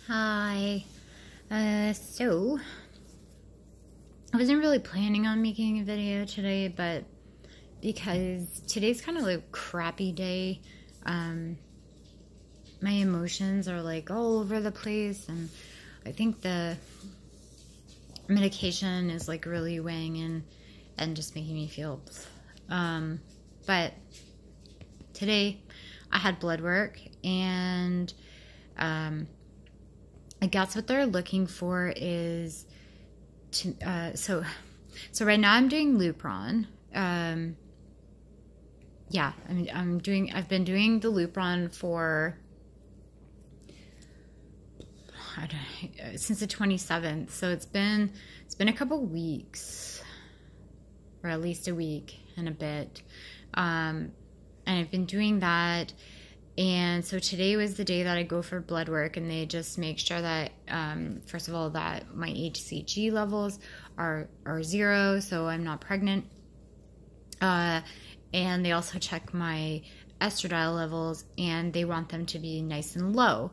Hi. So I wasn't really planning on making a video today, but because today's kind of like a crappy day, my emotions are like all over the place, and I think the medication is like really weighing in and just making me feel. But today I had blood work, and I guess what they're looking for is to, so right now I'm doing Lupron. I've been doing the Lupron for, since the 27th. So it's been a couple weeks, or at least a week and a bit. And I've been doing that. And so today was the day that I go for blood work, and they just make sure that, first of all, that my HCG levels are 0, so I'm not pregnant. And they also check my estradiol levels, and they want them to be nice and low.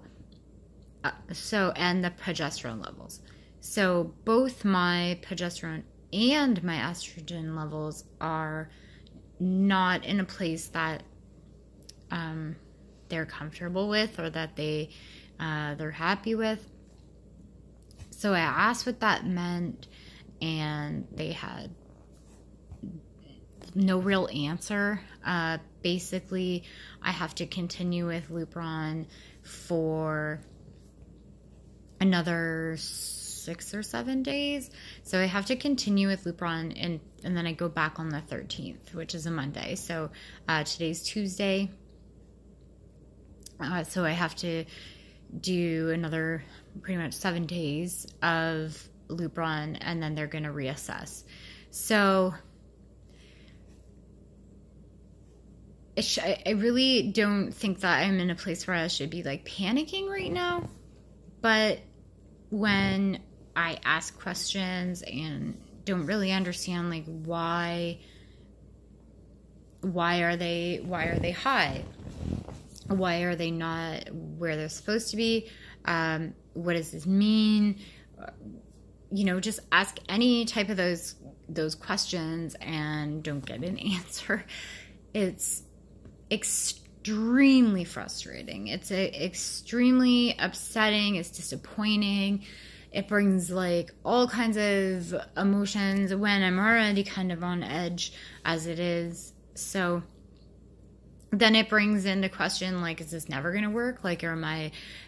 And the progesterone levels. So both my progesterone and my estrogen levels are not in a place that they're comfortable with, or that they're happy with. So I asked what that meant, and they had no real answer. Basically, I have to continue with Lupron for another 6 or 7 days. So I have to continue with Lupron, and then I go back on the 13th, which is a Monday. So today's Tuesday. So I have to do another pretty much 7 days of Lupron, and then they're going to reassess. So I really don't think that I'm in a place where I should be like panicking right now. But when I ask questions and don't really understand like why are they high? Why are they not where they're supposed to be? What does this mean? Just ask any type of those questions and don't get an answer. It's extremely frustrating. It's extremely upsetting. It's disappointing. It brings like all kinds of emotions when I'm already kind of on edge as it is. So then it brings into question, like, is this never going to work? Like,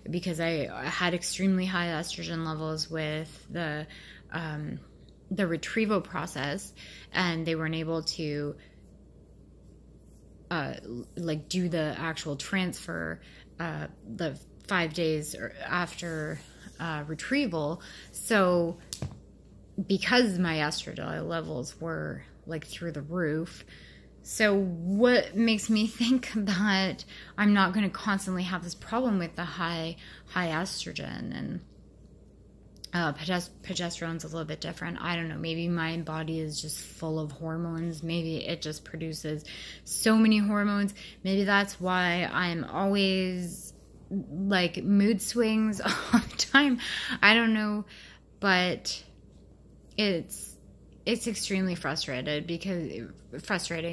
because I had extremely high estrogen levels with the retrieval process, and they weren't able to do the actual transfer the 5 days after retrieval. So because my estradiol levels were like through the roof. So what makes me think that I'm not going to constantly have this problem with the high estrogen? And progesterone's a little bit different. I don't know. Maybe my body is just full of hormones. Maybe it just produces so many hormones. Maybe that's why I'm always like mood swings all the time. I don't know, but it's extremely frustrating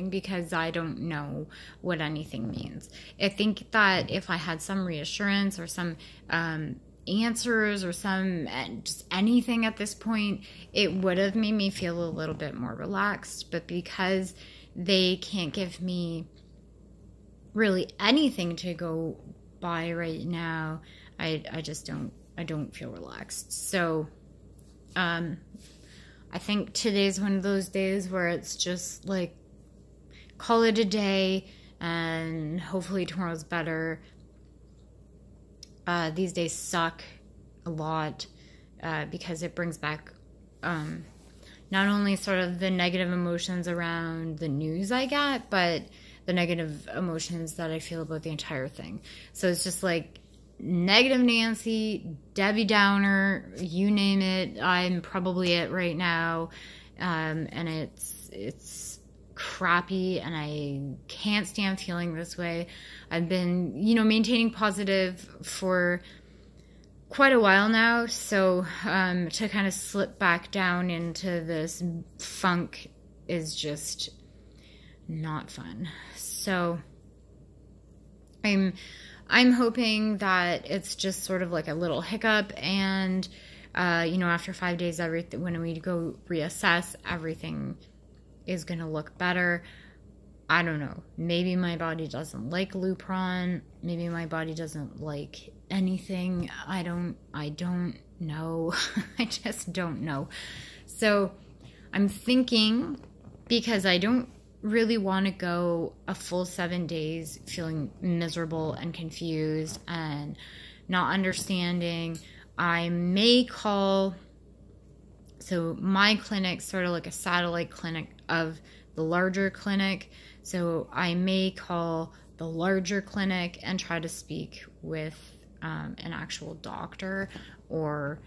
because I don't know what anything means. I think that if I had some reassurance or some answers or some just anything at this point, it would have made me feel a little bit more relaxed. But because they can't give me really anything to go by right now, I don't feel relaxed. So I think today's one of those days where it's just like, call it a day, and hopefully tomorrow's better. These days suck a lot because it brings back not only sort of the negative emotions around the news I get, but the negative emotions that I feel about the entire thing. So it's just like negative Nancy, Debbie Downer, you name it. I'm probably it right now. And it's crappy, and I can't stand feeling this way. I've been, maintaining positive for quite a while now, so to kind of slip back down into this funk is just not fun. So I'm hoping that it's just sort of like a little hiccup, and after 5 days, when we go reassess, everything is going to look better. I don't know. Maybe my body doesn't like Lupron. Maybe my body doesn't like anything. I don't know. I just don't know. So I'm thinking, because I don't really want to go a full 7 days feeling miserable and confused and not understanding, I may call, so my clinic's sort of like a satellite clinic of the larger clinic, so I may call the larger clinic and try to speak with an actual doctor or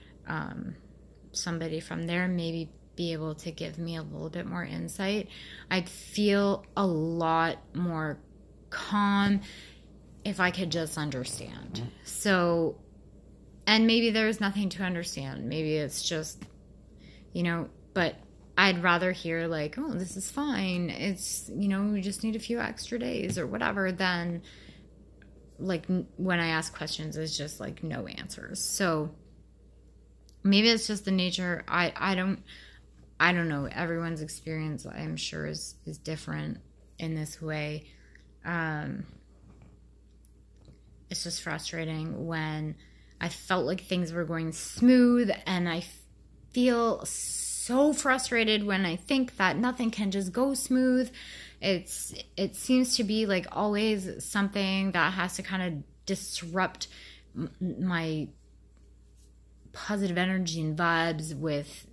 somebody from there, maybe be able to give me a little bit more insight. I'd feel a lot more calm if I could just understand. So, and maybe there's nothing to understand. Maybe it's just, but I'd rather hear like, oh, this is fine. It's, we just need a few extra days or whatever, than like when I ask questions, it's just like no answers. So maybe it's just the nature. I don't know. Everyone's experience, I'm sure, is different in this way. It's just frustrating when I felt like things were going smooth, and I feel so frustrated when I think that nothing can just go smooth. It seems to be like always something that has to kind of disrupt my positive energy and vibes with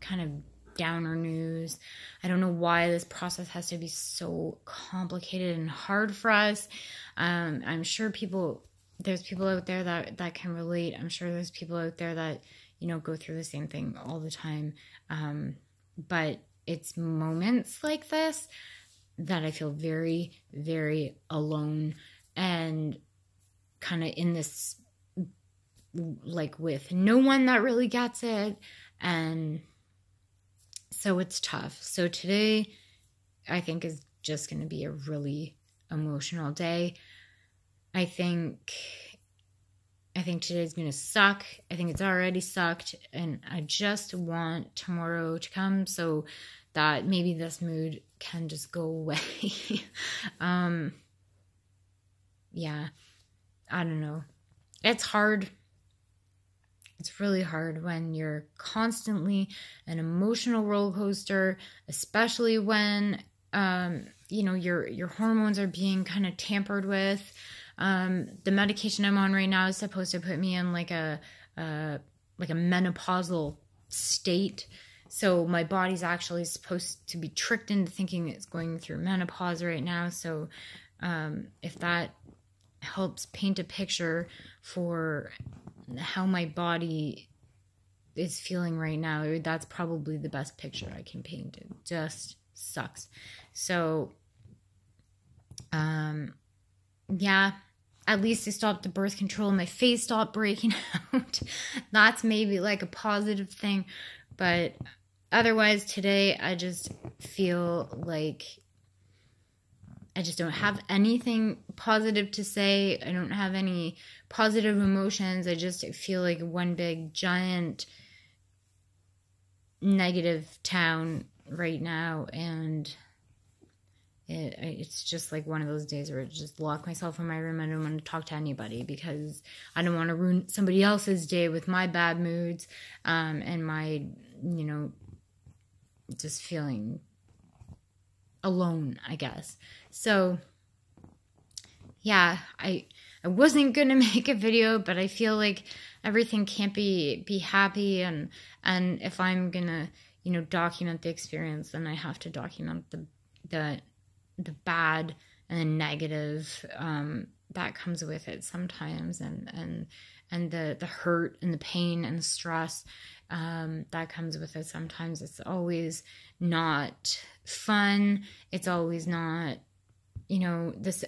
kind of downer news. I don't know why this process has to be so complicated and hard for us. I'm sure there's people out there that can relate. I'm sure there's people out there that, go through the same thing all the time. But it's moments like this that I feel very, very alone and kind of in this, like, with no one that really gets it. And so it's tough. So today, I think, is just going to be a really emotional day. I think today's going to suck. I think it's already sucked. And I just want tomorrow to come so that maybe this mood can just go away. Yeah, I don't know. It's hard. It's really hard when you're constantly an emotional roller coaster, especially when, your hormones are being kind of tampered with. The medication I'm on right now is supposed to put me in like a menopausal state. So my body's actually supposed to be tricked into thinking it's going through menopause right now. So if that helps paint a picture for how my body is feeling right now, that's probably the best picture I can paint. It just sucks. So, yeah, at least I stopped the birth control and my face stopped breaking out. That's maybe like a positive thing. But otherwise, today, I just feel like I just don't have anything positive to say. I don't have any positive emotions. I just feel like one big, giant, negative town right now. And it's just like one of those days where I just lock myself in my room. I don't want to talk to anybody because I don't want to ruin somebody else's day with my bad moods and my, just feeling alone, I guess. So, yeah, I wasn't going to make a video, but I feel like everything can't be happy. And if I'm going to, document the experience, then I have to document the bad and the negative that comes with it sometimes, and the hurt and the pain and the stress that comes with it sometimes. It's always not fun. It's always not, this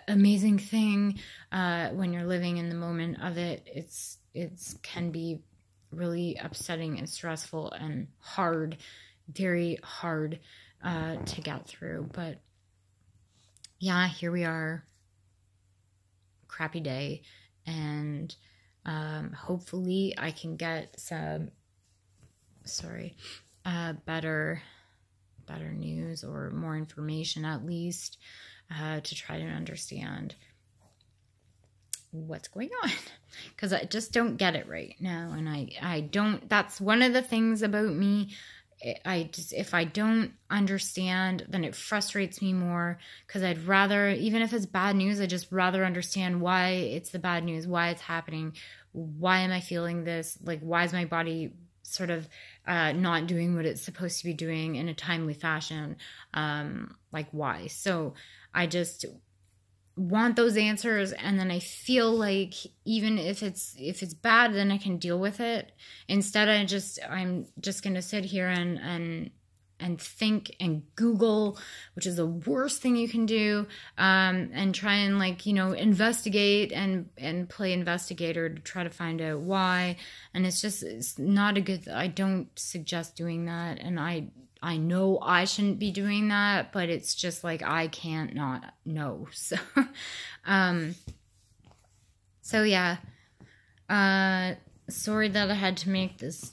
amazing thing when you're living in the moment of it. It's can be really upsetting and stressful and hard, very hard to get through. But yeah, here we are, crappy day, and hopefully I can get some better news or more information, at least to try to understand what's going on, because I just don't get it right now. And I don't, that's one of the things about me. If I don't understand, then it frustrates me more, because I'd rather, even if it's bad news, I'd just rather understand why it's the bad news, why it's happening, why am I feeling this, like why is my body sort of not doing what it's supposed to be doing in a timely fashion, like why. So I just want those answers, and then I feel like even if it's bad, then I can deal with it. Instead, I'm just gonna sit here and think and Google, which is the worst thing you can do, and try and, like, you know, investigate and play investigator to try to find out why. And it's not a good, I don't suggest doing that, and I know I shouldn't be doing that, but it's just like I can't not know. So so yeah, sorry that I had to make this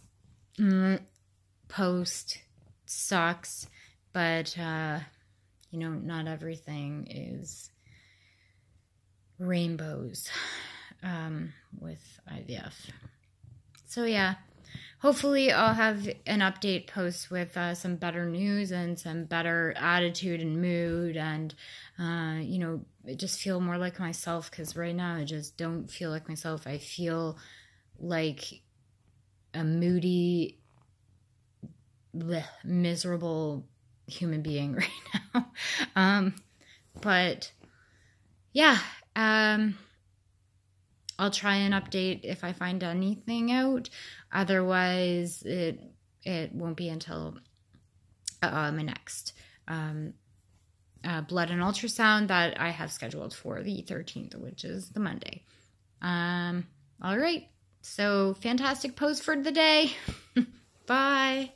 post. Sucks, but you know, not everything is rainbows with IVF. So yeah, hopefully I'll have an update post with some better news and some better attitude and mood, and you know, just feel more like myself, because right now I just don't feel like myself. I feel like a moody, miserable human being right now. But yeah, I'll try and update if I find anything out. Otherwise, it won't be until my next blood and ultrasound that I have scheduled for the 13th, which is the Monday. All right, so fantastic post for the day. Bye.